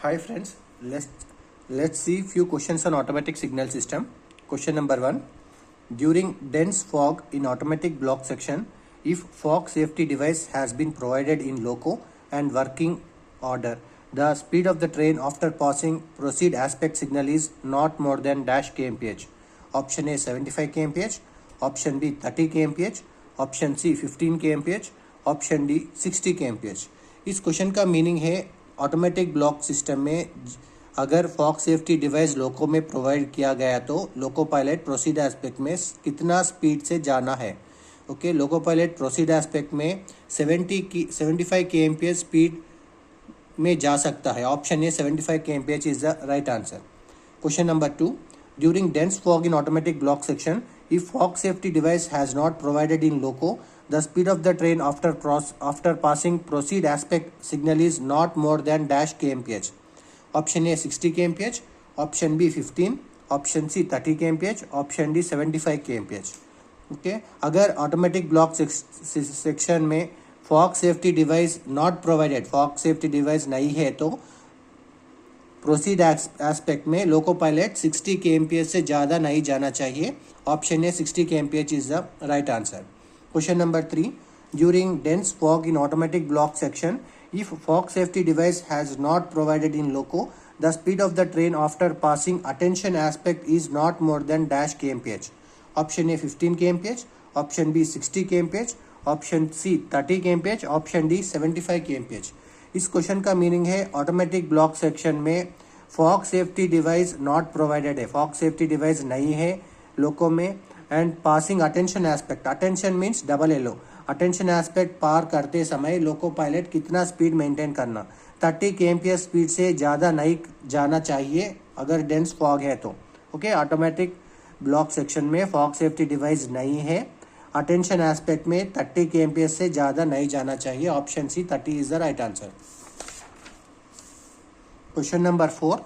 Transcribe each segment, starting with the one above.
Hi friends, let's see few questions on automatic signal system. Question number 1. During dense fog in automatic block section, if fog safety device has been provided in loco and working order, the speed of the train after passing proceed aspect signal is not more than dash kmph. Option A 75 kmph, option B 30 kmph, option C 15 kmph, option D 60 kmph. इस question का meaning है automatic block system में अगर fog safety device लोको में provide किया गया तो loco pilot proceed aspect में कितना स्पीड से जाना है. Okay, loco pilot proceed aspect में 75 kmph स्पीड में जा सकता है. Option A 75 kmph is the right answer. Question number 2. During dense fog in automatic block section, if fog safety device has not provided in loco, the speed of the train after passing proceed aspect signal is not more than dash kmph. Option A 60 kmph, option B 15, option C 30 kmph, option D 75 kmph. Okay, अगर automatic block section में fog safety device not provided, fog safety device नहीं है तो proceed aspect में loco pilot 60 kmph से ज़्यादा नहीं जाना चाहिए. Option A 60 kmph is the right answer. Question number 3. During dense fog in automatic block section, if fog safety device has not provided in loco, the speed of the train after passing attention aspect is not more than dash kmph. Option A 15 kmph, option B 60 kmph, option C 30 kmph, option D 75 kmph. इस question का meaning है automatic block section में fog safety device not provided है, fog safety device नहीं है loco में, and passing attention aspect, attention means double yellow, attention aspect पार करते समय लोको पायलट कितना स्पीड मेंटेन करना, 30 kmph स्पीड से ज़्यादा नहीं जाना चाहिए अगर डेंस फॉग है तो. ओके, ऑटोमेटिक ब्लॉक सेक्शन में फॉग सेफ्टी डिवाइस नहीं है, अटेंशन एस्पेक्ट में 30 kmph से ज़्यादा नहीं जाना चाहिए. Option C 30 is the right answer. Question number 4.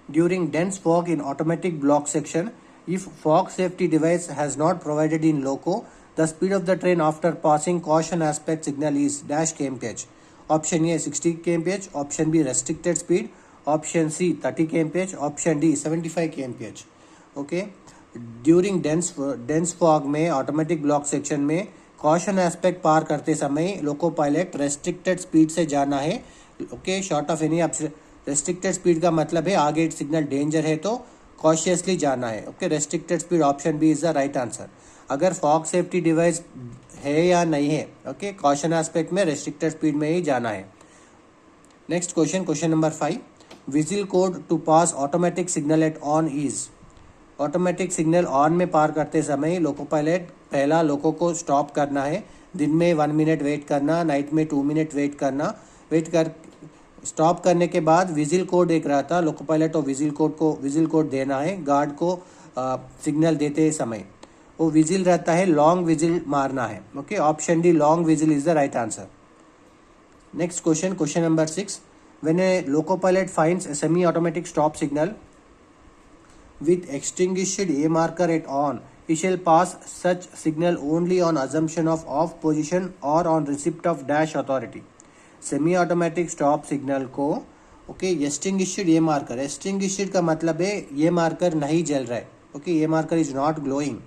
During dense fog in automatic block section, if fog safety device has not provided in loco, the speed of the train after passing caution aspect signal is dash kmph. Option A 60 kmph, option B restricted speed, option C 30 kmph, option D 75 kmph. Okay, during dense fog में automatic block section में caution aspect पार करते समय loco pilot restricted speed से जाना है. Okay, short of any restricted speed का मतलब है आगे सिग्नल डेंजर है तो कॉशियसली जाना है. Okay, restricted speed option B is the right answer. अगर फॉग सेफ्टी डिवाइस है या नहीं है, ओके, कॉशन एस्पेक्ट में रेस्ट्रिक्टेड स्पीड में ही जाना है. Next question, question number 5. Vigil code to pass automatic signal at on is. Automatic signal on में पार करते समय लोको पायलट पहला लोको को स्टॉप करना है. दिन में 1 मिनट वेट करना, नाइट में 2 मिनट वेट करना. स्टॉप करने के बाद विजिल कोड एक रहता, लोको पायलट को विजिल कोड देना है गार्ड को सिग्नल देते समय. वो विजिल रहता है, लॉन्ग विजिल मारना है. Okay, option D long vigil is the right answer. Next question, question number 6. When A loco pilot finds a semi automatic stop signal with extinguished A marker at on, he shall pass such signal only on assumption of off position or on receipt of dash authority. Semi automatic stop signal को okay extinguished ए marker, extinguished का मतलब है ये marker नहीं जल रहा है. Okay, ये marker is not glowing.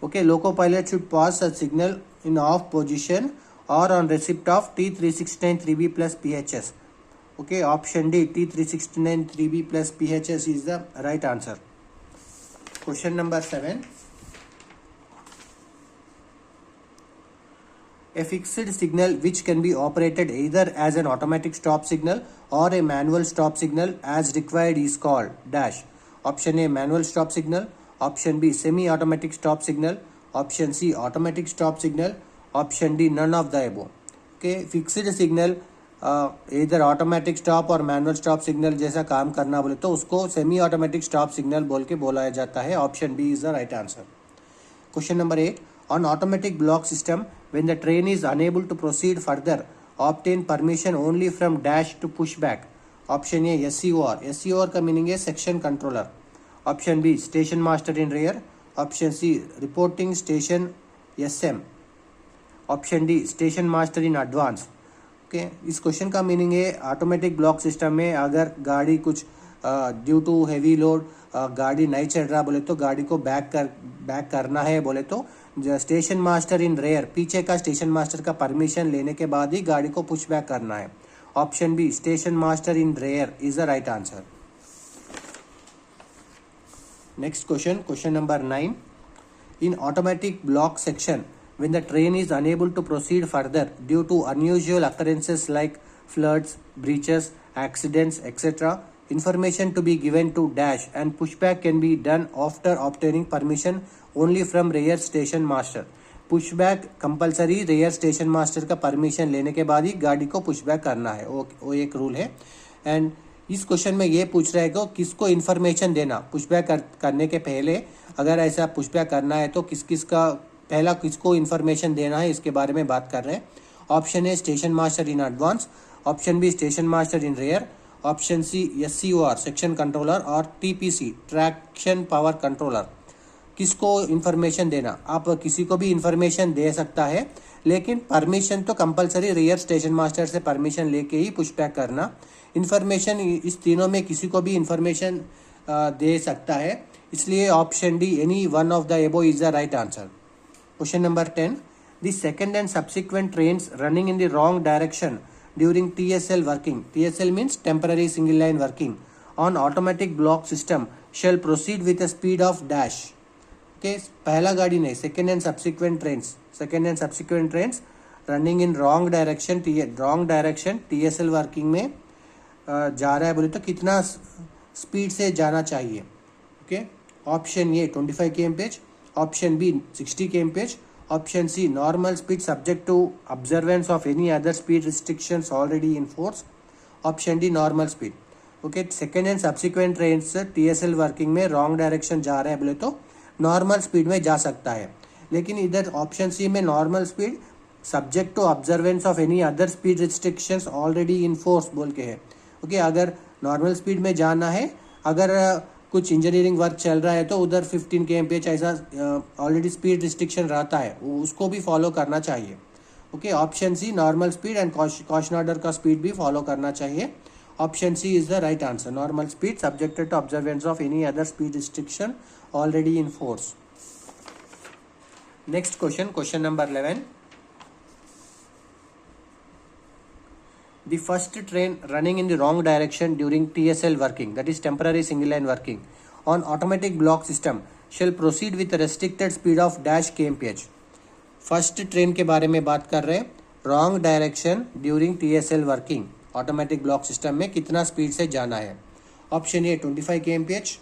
Okay, loco pilot should pass such signal in off position और on receipt of T369 3B plus PHS. Okay, option D T369 3B plus PHS is the right answer. Question number 7. A fixed signal which can be operated either as an automatic stop signal or a manual stop signal as required is called dash. Option A manual stop signal, option B semi-automatic stop signal, option C automatic stop signal, option D none of the above. Okay, fixed signal इधर automatic stop और manual stop signal जैसा काम करना बोले तो उसको semi automatic stop signal बोल के बोला जाता है. Option B is the right answer. Question number 8. On automatic block system when the train is unable to proceed further obtain permission only from dash to push back. Option A SCOR, SCOR का meaning है section controller. Option B station master in rear, option C reporting station SM, option D station master in advance. Okay, इस question का meaning है automatic block system में अगर गाड़ी कुछ due to heavy load गाड़ी नहीं चल रहा बोले तो गाड़ी को बैक करना है बोले तो स्टेशन मास्टर इन रेयर, पीछे का स्टेशन मास्टर का परमिशन लेने के बाद ही गाड़ी को पुश बैक करना है. Option B station master in rear is the right answer. Next question number 9. In automatic block section, when the train is unable to proceed further due to unusual occurrences like floods, breaches, accidents, etc., information to be given to dash and pushback can be done after obtaining permission only from rear station master. Push back compulsory rear station master का permission लेने के बाद ही गाड़ी को pushback करना है, वो एक रूल है. एंड इस क्वेश्चन में ये पूछ रहा है कि किसको इन्फॉर्मेशन देना पुशबैक करने के पहले. अगर ऐसा पुशबैक करना है तो किसको इन्फॉर्मेशन देना है इसके बारे में बात कर रहे हैं. Option A station master in advance, option B station master in rear, option C SCOR section controller और TPC ट्रैक्शन पावर कंट्रोलर. किसको इन्फॉर्मेशन देना, आप किसी को भी इन्फॉर्मेशन दे सकता है लेकिन परमिशन तो कंपलसरी रेयर स्टेशन मास्टर से परमिशन लेके ही पुशबैक करना. इन्फॉर्मेशन इस तीनों में किसी को भी इन्फॉर्मेशन दे सकता है, इसलिए option D any one of the above is the right answer. Question number 10. The second and subsequent trains running in the wrong direction during TSL working, TSL means temporary single line working, on automatic block system shall proceed with speed of dash. Okay, पहला गाड़ी नहीं, second and subsequent trains running in wrong direction TSL working में जा रहा है बोले तो कितना स्पीड से जाना चाहिए. Okay, option A 25 kmph, option B 60 kmph, option C normal speed subject to observance of any other speed restrictions already in force, option D normal speed. Okay, second and subsequent trains TSL working में wrong direction जा रहे हैं बोले तो normal speed में जा सकता है, लेकिन इधर ऑप्शन सी में normal speed subject to observance of any other speed restrictions already in force बोल के है. ओके, अगर नॉर्मल स्पीड में जाना है, अगर कुछ इंजीनियरिंग वर्क चल रहा है तो उधर 15 kmph ऐसा ऑलरेडी स्पीड रिस्ट्रिक्शन रहता है, उसको भी फॉलो करना चाहिए. Okay, option C normal speed and caution order का स्पीड भी फॉलो करना चाहिए. Option C is the right answer. Normal speed subjected to observance of any other speed restriction already in force. Next question number 11. The first train running in the wrong direction during TSL working, that is temporary single line working, on automatic block system shall proceed with a restricted speed of dash kmph. First train के बारे में बात कर रहे हैं, wrong direction during TSL working, automatic block system में कितना speed से जाना है. Option A 25 kmph,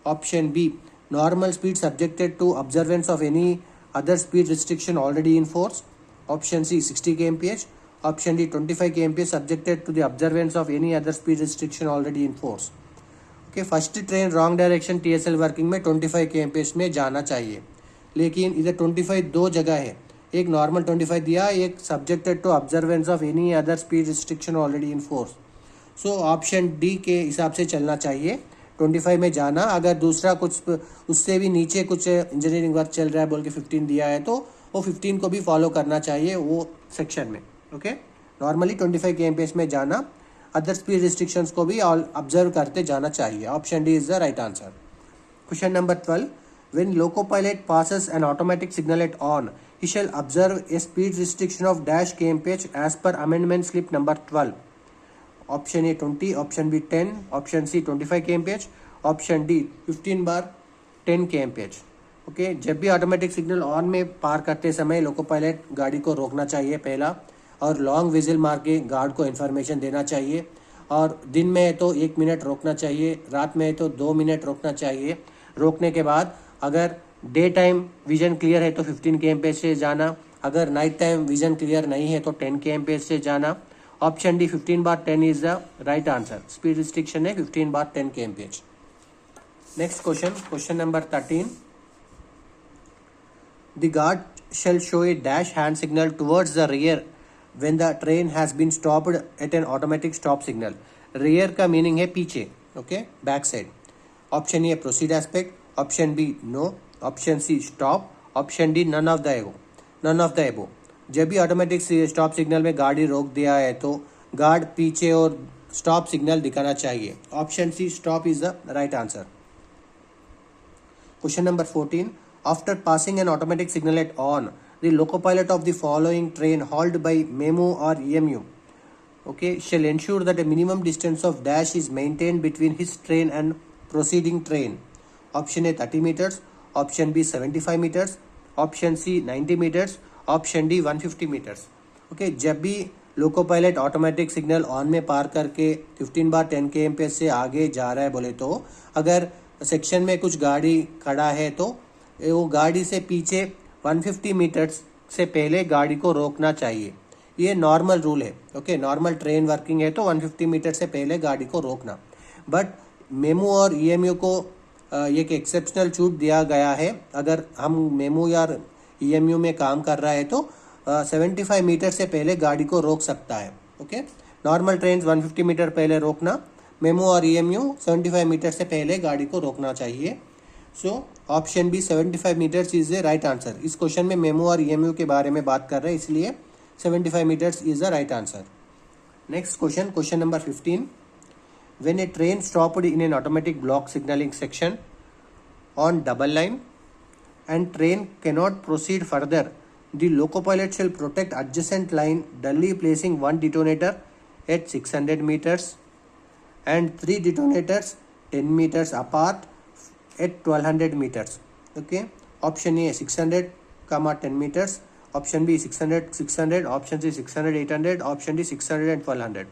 option B normal speed subjected to observance of any other speed restriction already in force, option C 60 kmph, option D 25 kmph subjected to the observance of any other speed restriction already in force. Okay, first train wrong direction TSL working में 25 kmph में जाना चाहिए, लेकिन इधर 25 दो जगह है, एक नॉर्मल 25 दिया, एक subjected to observance of any other speed restriction already in force. So option D के हिसाब से चलना चाहिए, 25 में जाना. अगर दूसरा कुछ उससे भी नीचे कुछ इंजीनियरिंग वर्क चल रहा है बोल के 15 दिया है तो वो 15 को भी फॉलो करना चाहिए वो सेक्शन में. ओके, नॉर्मली 25 kmph में जाना, अदर स्पीड रिस्ट्रिक्शंस को भी ऑब्जर्व करते जाना चाहिए. Option D is the right answer. Question number 12. When loco pilot passes N automatic signal at on, he shall observe a speed restriction of dash kmph as per amendment slip number 12. Option A 20, option B 10, option C 25 kmph, option D 15/10 kmph. Okay, जब भी automatic signal on में पार करते समय loco pilot गाड़ी को रोकना चाहिए पहला, और लॉन्ग विजिल मार के गार्ड को इन्फॉर्मेशन देना चाहिए. और दिन में है तो 1 मिनट रोकना चाहिए, रात में है तो 2 मिनट रोकना चाहिए. रोकने के बाद अगर डे टाइम विजन क्लियर है तो 15 kmph से जाना, अगर नाइट टाइम विजन क्लियर नहीं है तो 10 kmph से जाना. Option D 15/10 is the right answer. Speed restriction है 15/10 kmph. Next question number 13. The guard shall show a dash hand signal towards the rear when the train has been stopped at an automatic stop signal. rear का meaning है पीछे, okay, back side. Option A proceed aspect, option B no, option C stop, option D none of the above. जब भी automatic stop signal में गाड़ी रोक दिया है तो गार्ड पीछे और स्टॉप सिग्नल दिखाना चाहिए। Option C stop is the right answer. Question number 14. After passing an automatic signal at on, the locopilot of the following train hauled by MEMO or EMU, okay, shall ensure that a minimum distance of dash is maintained between his train and proceeding train. Option A 30 meters, option B 75 meters, option C 90 meters, option D 150 meters. Okay, जब भी loco pilot automatic signal on में पार करके 15 बार 10 kmph से आगे जा रहा है बोले तो अगर सेक्शन में कुछ गाड़ी खड़ा है तो वो गाड़ी से पीछे 150 मीटर्स से पहले गाड़ी को रोकना चाहिए। ये नॉर्मल रूल है। ओके, नॉर्मल ट्रेन वर्किंग है तो 150 मीटर से पहले गाड़ी को रोकना। बट मेमो और ईएमयू को एक एक्सेप्शनल छूट दिया गया है। अगर हम मेमो या ईएमयू में काम कर रहा है तो 75 मीटर से पहले गाड़ी को रोक सकता है। ओके, नॉर्मल ट्रेन 150 मीटर पहले रोकना, मेमो और ईएमयू 75 मीटर से पहले गाड़ी को रोकना चाहिए। So option B 75 meters is the right answer. इस क्वेश्चन में मेमो और ईएमयू के बारे में बात कर रहे हैं, इसलिए 75 meters is the right answer. Next question, question number 15. When a train stopped in an automatic block signaling section on double line and train cannot proceed further, the locopilot shall protect adjacent line dully placing one detonator at 600 meters and 3 detonators 10 meters apart at 1200 meters. Okay, option A 600 comma 10 meters, option B 600, option C 600 800, option D 600 and 1200.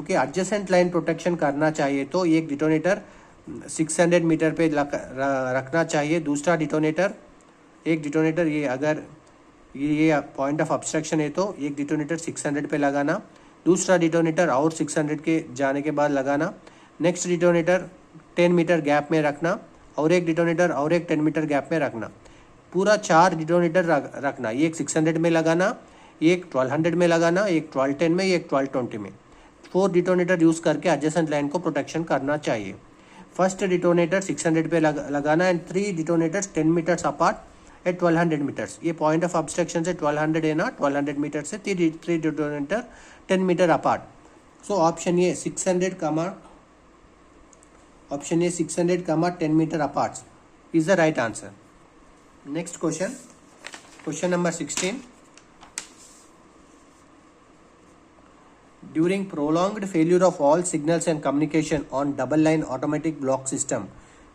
Okay, adjacent line protection करना चाहिए तो एक detonator 600 metre पे रखना चाहिए। दूसरा detonator, एक detonator ये अगर ये पॉइंट ऑफ ऑब्स्ट्रक्शन है तो एक डिटोनेटर 600 पे लगाना, दूसरा डिटोनेटर और 600 के जाने के बाद लगाना, नेक्स्ट डिटोनेटर 10 मीटर गैप में रखना और एक डिटोनेटर और एक 10 मीटर गैप में रखना। पूरा 4 डिटोनेटर रखना, एक 600 में लगाना, एक 1200 में लगाना, एक 1210 में, एक 1220 में। 4 डिटोनेटर यूज करके एडजेसेंट लाइन को प्रोटेक्शन करना चाहिए। फर्स्ट डिटोनेटर 600 पे लगाना and 3 detonators 10 meters apart at 1200 meters. ये पॉइंट ऑफ ऑब्स्ट्रक्शन से 1200 है ना, 1200 मीटर से 3 detonator 10 meter apart. So option A 600 comma 10 meter apart is the right answer. Next question, question number 16. During prolonged failure of all signals and communication on double line automatic block system,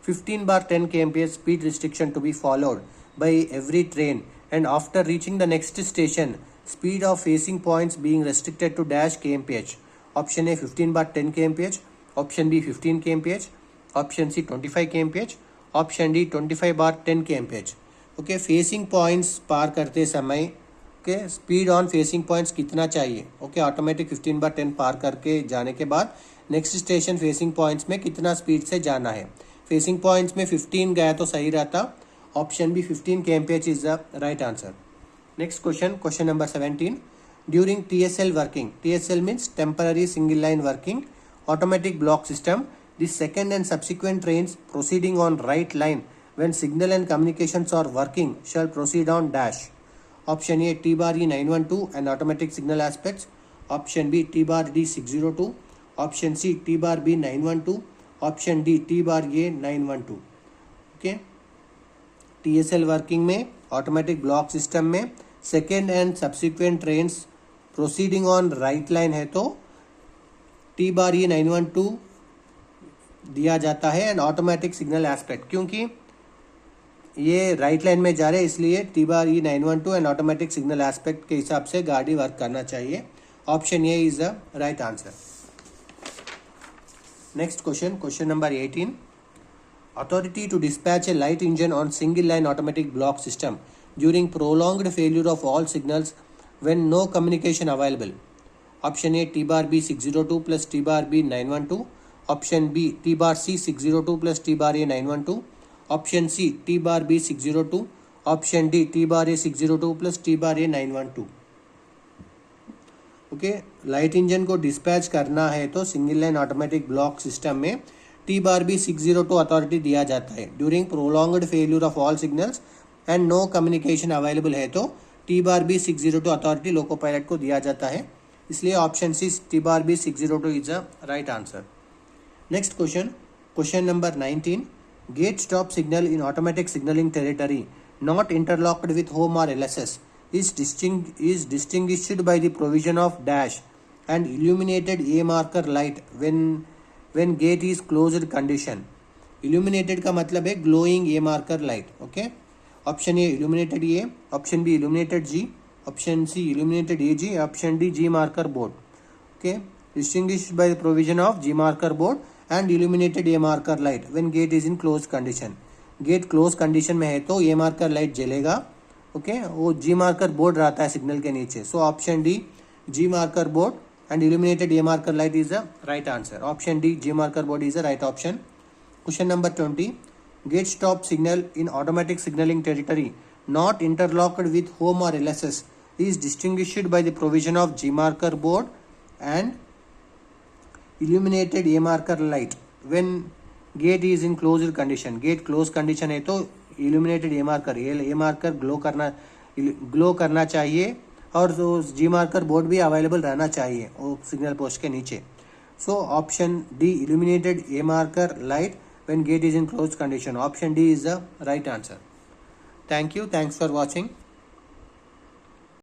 15 bar 10 kmph speed restriction to be followed by every train, and after reaching the next station, speed of facing points being restricted to dash kmph. Option A 15 bar 10 kmph, option B 15 kmph, option C 25 kmph, option D 25 bar 10 kmph. Okay, facing points पार करते समय के speed on facing points कितना चाहिए। Okay, automatic 15 बार 10 पार करके जाने के बाद next station facing points में कितना स्पीड से जाना है। फेसिंग पॉइंट्स में 15 गया तो सही रहता। Option B 15 kmph is the right answer. Next question, question number 17. During TSL working, TSL means temporary single line working automatic block system, the second and subsequent trains proceeding on right line when signal and communications are working shall proceed on dash. Option A T bar E 912 and automatic signal aspects. Option B T bar D 602. Option C T bar B 912. Option D T bar A 912. Okay. TSL working में automatic block system में second and subsequent trains proceeding on right line है तो T bar E 912 दिया जाता है and automatic signal aspect, क्योंकि ये right line में जा रहे हैं इसलिए T bar E 912 and automatic signal aspect के हिसाब से गाड़ी वर्क करना चाहिए। Option A is the right answer. Next question, question number 18. Authority to dispatch a light engine on single line automatic block system during prolonged failure of all signals when no communication available. Option A T bar B 602 plus T bar B 912. Option B T bar C 602 plus T bar A 912. Option C T bar B 602. Option D T bar A 602 plus T bar A 912. Okay, light engine को dispatch करना है तो single line automatic block system में T bar B 602 authority दिया जाता है। During prolonged failure of all signals and no communication available है तो T-bar-B602 अथॉरिटी लोको पायलट को दिया जाता है, इसलिए option C T-bar-B602 is the right answer. Next question, question number 19. Gate stop signal in automatic signaling territory not interlocked with home or LSS is distinguished by the provision of dash and illuminated A marker light when gate is closed condition. Illuminated का मतलब है glowing A marker light. Okay, option A illuminated A, option B illuminated G, option C illuminated AG, option D G marker board. Okay, distinguished by the provision of G marker board and illuminated A marker light when gate is in closed condition. Gate close condition में है तो A marker light जलेगा. Okay, वो G marker board रहता है signal के नीचे. So option D G marker board and illuminated A marker light is the right answer. Option D G marker board is the right option. Question number 20. Gate stop signal in automatic signalling territory not interlocked with home और LSS is distinguished by the provision of ji marker board and illuminated A marker light when gate is in closed condition. gate closed condition है तो illuminated A marker glow करना चाहिए और G marker board भी available रहना चाहिए वो signal post के नीचे. So option D illuminated A marker light when gate is in closed condition. Option D is the right answer. Thank you. Thanks for watching.